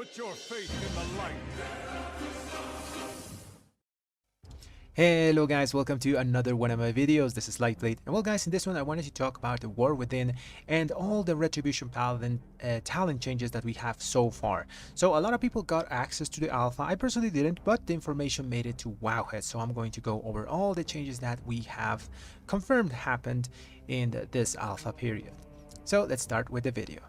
Put your faith in the light. Hello guys, welcome to another one of my videos. This is Lightblade, and well guys, in this one I wanted to talk about the War Within and all the Retribution Paladin talent changes that we have so far. So a lot of people got access to the alpha. I personally didn't, but the information made it to WOWHEAD, so I'm going to go over all the changes that we have confirmed happened in this alpha period. So let's start with the video.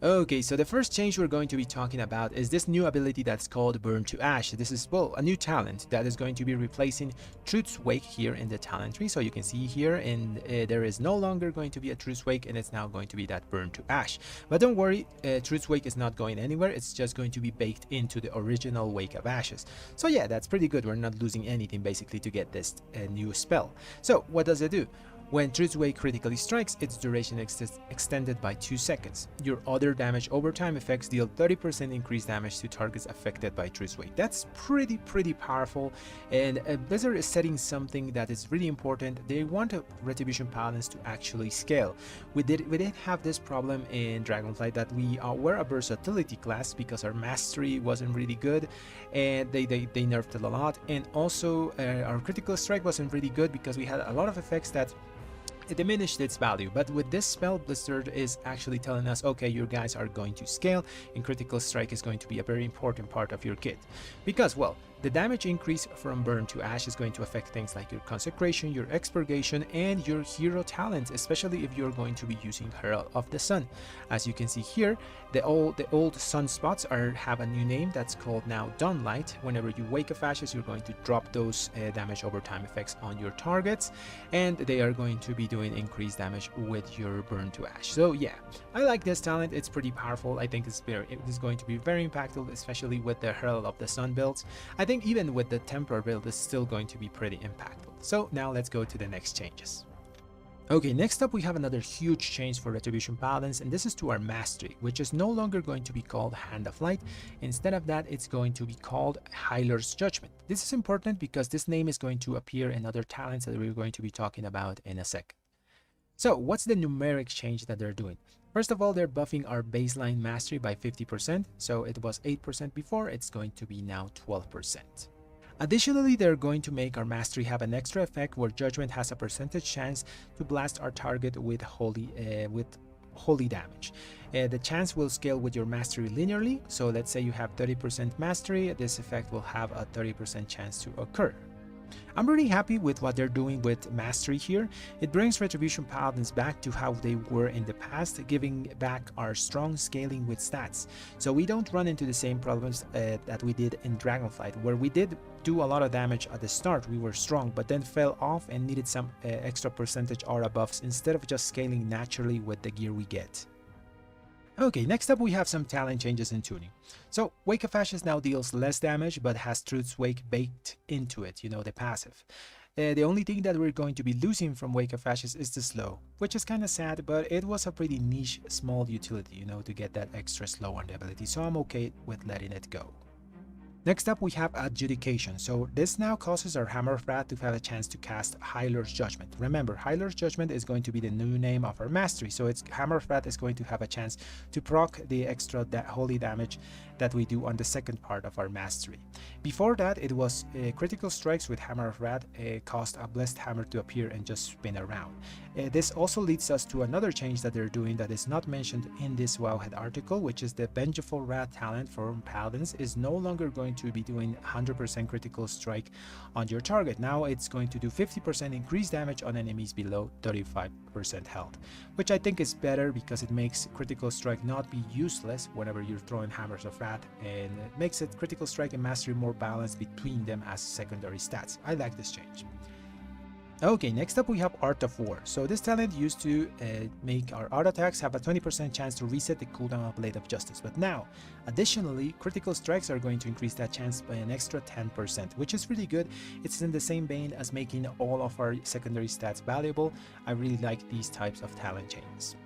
Okay, so the first change we're going to be talking about is this new ability that's called Burn to Ash. This is, well, a new talent that is going to be replacing Truth's Wake here in the talent tree. So you can see here, and there is no longer going to be a Truth's Wake, and it's now going to be that Burn to Ash. But don't worry, Truth's Wake is not going anywhere. It's just going to be baked into the original Wake of Ashes. So yeah, that's pretty good. We're not losing anything basically to get this new spell. So what does it do? When Truth's Wake critically strikes, its duration extended by 2 seconds. Your other damage over time effects deal 30% increased damage to targets affected by Truth's Wake. That's pretty powerful, and Blizzard is setting something that is really important. They want Retribution Paladins to actually scale. We did have this problem in Dragonflight, that we were a versatility class because our mastery wasn't really good, and they nerfed it a lot, and also our critical strike wasn't really good because we had a lot of effects that it diminished its value. But with this spell, Blizzard is actually telling us, okay, you guys are going to scale, and critical strike is going to be a very important part of your kit, because, well, the damage increase from Burn to Ash is going to affect things like your Consecration, your Expurgation, and your hero talents, especially if you're going to be using Herald of the Sun. As you can see here, the old sunspots have a new name that's called now Dawnlight. Whenever you Wake of Ashes, you're going to drop those damage over time effects on your targets, and they are going to be doing increased damage with your Burn to Ash. So yeah, I like this talent. It's pretty powerful. I think it is going to be very impactful, especially with the Herald of the Sun builds. I think even with the Temporary build, it's still going to be pretty impactful. So now let's go to the next changes. Okay, next up we have another huge change for Retribution Paladins, and this is to our Mastery, which is no longer going to be called Hand of Light. Instead of that, it's going to be called Hyler's Judgment. This is important because this name is going to appear in other talents that we're going to be talking about in a second. So what's the numeric change that they're doing? First of all, they're buffing our baseline mastery by 50%. So it was 8% before, it's going to be now 12%. Additionally, they're going to make our mastery have an extra effect where Judgment has a percentage chance to blast our target with holy damage. The chance will scale with your mastery linearly. So let's say you have 30% mastery, this effect will have a 30% chance to occur. I'm really happy with what they're doing with Mastery here. It brings Retribution Paladins back to how they were in the past, giving back our strong scaling with stats. So we don't run into the same problems that we did in Dragonflight, where we did do a lot of damage at the start. We were strong, but then fell off and needed some extra percentage aura buffs instead of just scaling naturally with the gear we get. Okay, next up we have some talent changes in tuning. So Wake of Ashes now deals less damage but has Truth's Wake baked into it, you know, the passive. The only thing that we're going to be losing from Wake of Ashes is the slow, which is kind of sad, but it was a pretty niche small utility, you know, to get that extra slow on the ability, so I'm okay with letting it go. Next up we have Adjudication. So this now causes our Hammer of Wrath to have a chance to cast Hyler's Judgment. Remember, Hyler's Judgment is going to be the new name of our mastery, so it's Hammer of Wrath is going to have a chance to proc the extra holy damage that we do on the second part of our mastery. Before that, it was critical strikes with Hammer of Wrath caused a blessed hammer to appear and just spin around. This also leads us to another change that they're doing that is not mentioned in this WOWHEAD article, which is the Vengeful Wrath talent for Paladins is no longer going to be doing 100% critical strike on your target. Now it's going to do 50% increased damage on enemies below 35% health, which I think is better because it makes critical strike not be useless whenever you're throwing Hammers of Wrath, and it makes it critical strike and mastery more balanced between them as secondary stats. I like this change. Okay, next up we have Art of War. So this talent used to make our auto attacks have a 20% chance to reset the cooldown of Blade of Justice, but now additionally critical strikes are going to increase that chance by an extra 10%, which is really good. It's in the same vein as making all of our secondary stats valuable. I really like these types of talent changes.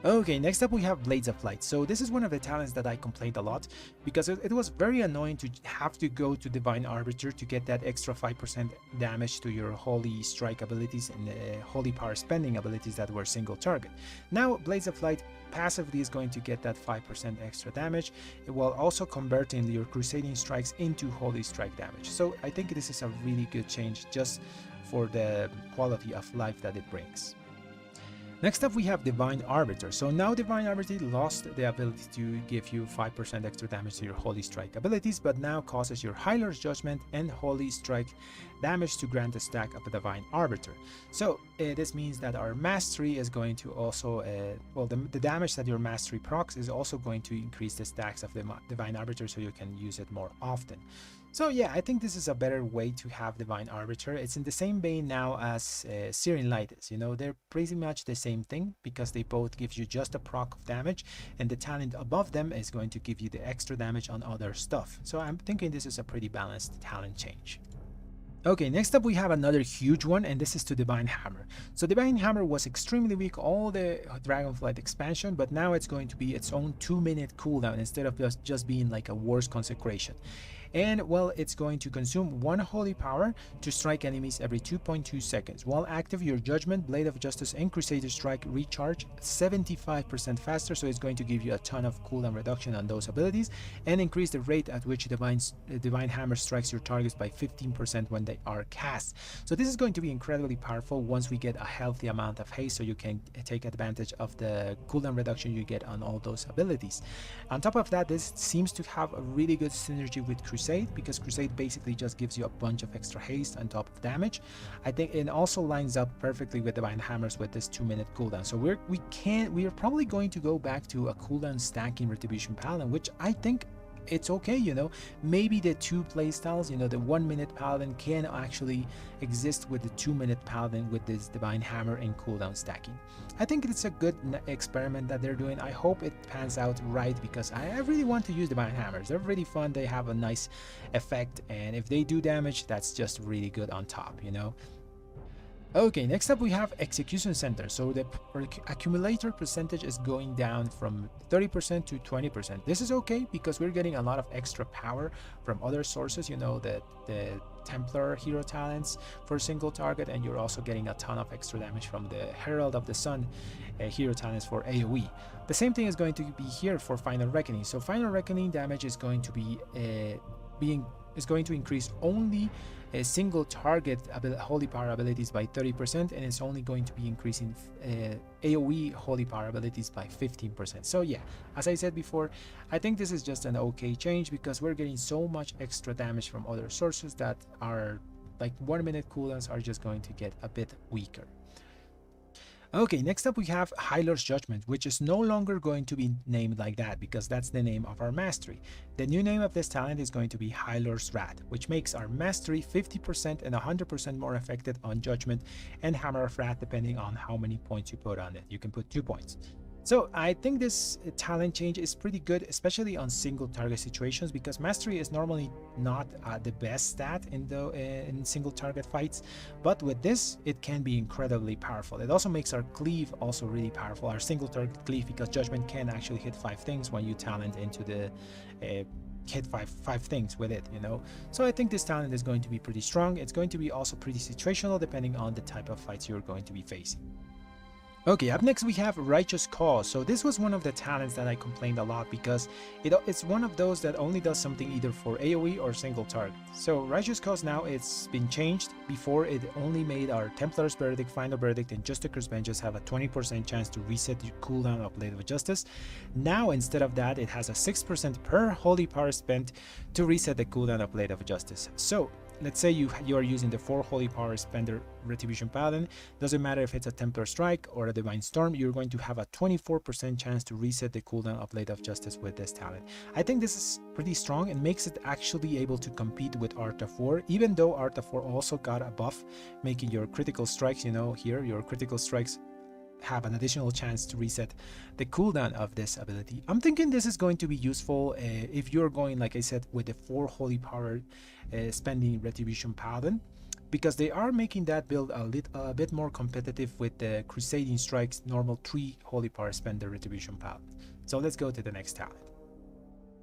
Okay, next up we have Blades of Light. So this is one of the talents that I complained a lot because it was very annoying to have to go to Divine Arbiter to get that extra 5% damage to your Holy Strike abilities and Holy Power spending abilities that were single target. Now Blades of Light passively is going to get that 5% extra damage while also converting your Crusading Strikes into Holy Strike damage. So I think this is a really good change just for the quality of life that it brings. Next up we have Divine Arbiter. So now Divine Arbiter lost the ability to give you 5% extra damage to your Holy Strike abilities, but now causes your Healer's Judgment and Holy Strike damage to grant a stack of a Divine Arbiter. So this means that our Mastery is going to also, the damage that your Mastery procs is also going to increase the stacks of the Divine Arbiter so you can use it more often. So yeah, I think this is a better way to have Divine Arbiter. It's in the same vein now as Searing Light is, you know, they're pretty much the same thing because they both give you just a proc of damage and the talent above them is going to give you the extra damage on other stuff. So I'm thinking this is a pretty balanced talent change. Okay, next up we have another huge one, and this is to Divine Hammer. So Divine Hammer was extremely weak all the Dragonflight expansion, but now it's going to be its own 2-minute cooldown instead of just being like a War's Consecration. And well, it's going to consume 1 holy power to strike enemies every 2.2 seconds. While active, your Judgment, Blade of Justice, and Crusader Strike recharge 75% faster, so it's going to give you a ton of cooldown reduction on those abilities, and increase the rate at which Divine Hammer strikes your targets by 15% when they are cast. So this is going to be incredibly powerful once we get a healthy amount of haste, so you can take advantage of the cooldown reduction you get on all those abilities. On top of that, this seems to have a really good synergy with Crusade, because Crusade basically just gives you a bunch of extra haste on top of damage. I think it also lines up perfectly with Divine Hammers with this 2-minute cooldown. So we are probably going to go back to a cooldown stacking Retribution Paladin, which I think it's okay, you know. Maybe the 2 playstyles, you know, the 1-minute Paladin can actually exist with the 2-minute Paladin with this Divine Hammer and cooldown stacking. I think it's a good experiment that they're doing. I hope it pans out right because I really want to use Divine Hammers. They're really fun, they have a nice effect, and if they do damage, that's just really good on top, you know. Okay, next up we have Execution Center. So the accumulator percentage is going down from 30% to 20%. This is okay because we're getting a lot of extra power from other sources, you know, the Templar hero talents for single target, and you're also getting a ton of extra damage from the Herald of the Sun hero talents for AoE. The same thing is going to be here for Final Reckoning. So Final Reckoning damage is going to be going to increase only a single target holy power abilities by 30%, and it's only going to be increasing AoE holy power abilities by 15%. So yeah, as I said before, I think this is just an okay change because we're getting so much extra damage from other sources that are like 1-minute cooldowns are just going to get a bit weaker. Okay, next up we have Healer's Judgment, which is no longer going to be named like that because that's the name of our mastery. The new name of this talent is going to be Healer's Wrath, which makes our mastery 50% and 100% more effective on Judgment and Hammer of Wrath depending on how many points you put on it. You can put 2 points. So I think this talent change is pretty good, especially on single target situations, because mastery is normally not the best stat in single target fights, but with this it can be incredibly powerful. It also makes our cleave also really powerful, our single target cleave, because Judgment can actually hit 5 things when you talent into the hit five things with it, you know. So I think this talent is going to be pretty strong. It's going to be also pretty situational depending on the type of fights you're going to be facing. Okay, up next we have Righteous Cause. So this was one of the talents that I complained a lot because it's one of those that only does something either for AoE or single target. So Righteous Cause now it's been changed. Before it only made our Templar's Verdict, Final Verdict, and Justicre's Vengeance have a 20% chance to reset the cooldown of Blade of Justice. Now instead of that, it has a 6% per holy power spent to reset the cooldown of Blade of Justice. So let's say you are using the 4 holy power spender Retribution Paladin. Doesn't matter if it's a Templar Strike or a Divine Storm, you're going to have a 24% chance to reset the cooldown of Blade of Justice with this talent. I think this is pretty strong and makes it actually able to compete with Art of War, even though Art of War also got a buff, making your critical strikes, you know, here your critical strikes have an additional chance to reset the cooldown of this ability. I'm thinking this is going to be useful if you're going, like I said, with the 4 holy power spending Retribution Paladin, because they are making that build a bit more competitive with the Crusading Strike's normal 3 Holy Power spender Retribution Paladin. So let's go to the next talent.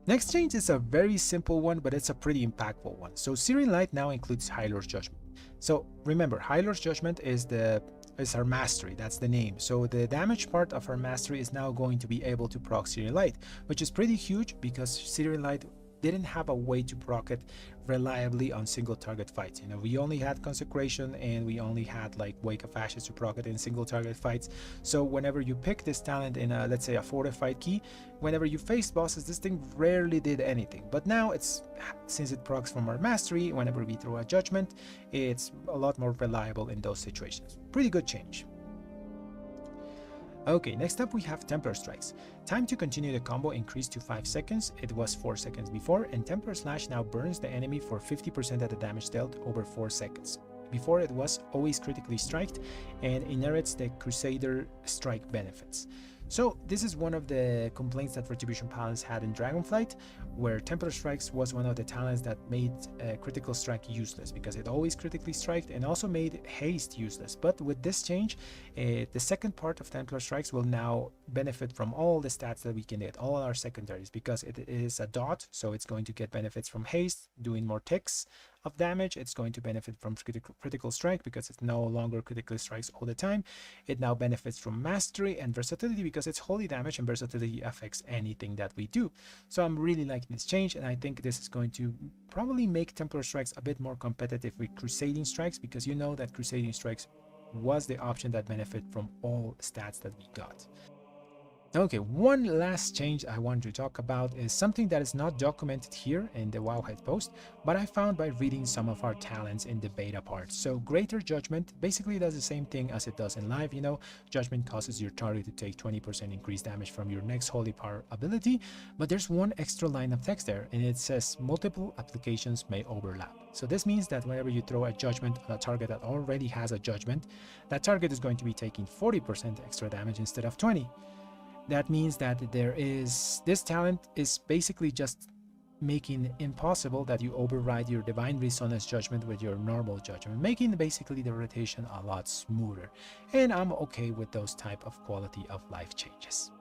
Next change is a very simple one, but it's a pretty impactful one. So Searing Light now includes High Lord's Judgment. So remember, High Lord's Judgment is our mastery, that's the name. So the damage part of our mastery is now going to be able to proc Searing Light, which is pretty huge because Searing Light didn't have a way to proc it reliably on single target fights. You know, we only had Consecration and we only had like Wake of Ashes to proc it in single target fights. So whenever you pick this talent in a, let's say, a fortified key, whenever you faced bosses, this thing rarely did anything. But now since it procs from our mastery, whenever we throw a judgment, it's a lot more reliable in those situations. Pretty good change. Okay, next up we have Templar Strikes. Time to continue the combo increased to 5 seconds, it was 4 seconds before, and Templar Slash now burns the enemy for 50% of the damage dealt over 4 seconds. Before it was always critically striked and inherits the Crusader Strike benefits. So this is one of the complaints that Retribution Paladins had in Dragonflight, where Templar Strikes was one of the talents that made Critical Strike useless because it always critically striked, and also made Haste useless. But with this change, the second part of Templar Strikes will now benefit from all the stats that we can get, all our secondaries, because it is a dot, so it's going to get benefits from Haste, doing more ticks of damage. It's going to benefit from critical strike because it no longer critically strikes all the time. It now benefits from mastery and versatility because it's holy damage, and versatility affects anything that we do. So I'm really liking this change, and I think this is going to probably make Templar Strikes a bit more competitive with Crusading Strikes, because you know that Crusading Strikes was the option that benefit from all stats that we got. Okay, one last change I want to talk about is something that is not documented here in the WOWHEAD post, but I found by reading some of our talents in the beta part. So Greater Judgment basically does the same thing as it does in live. You know, Judgment causes your target to take 20% increased damage from your next Holy Power ability, but there's one extra line of text there, and it says multiple applications may overlap. So this means that whenever you throw a judgment on a target that already has a judgment, that target is going to be taking 40% extra damage instead of 20. That means that this talent is basically just making impossible that you override your Divine Resonance Judgment with your normal judgment, making basically the rotation a lot smoother. And I'm okay with those type of quality of life changes.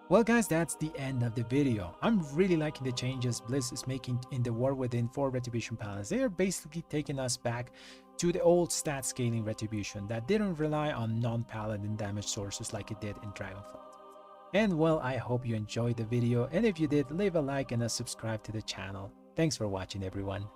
Well guys, that's the end of the video. I'm really liking the changes Blizz is making in the War Within for Retribution Paladins. They are basically taking us back to the old stat scaling Retribution that didn't rely on non-paladin damage sources like it did in Dragonflight. And well, I hope you enjoyed the video, and if you did, leave a like and a subscribe to the channel. Thanks for watching everyone.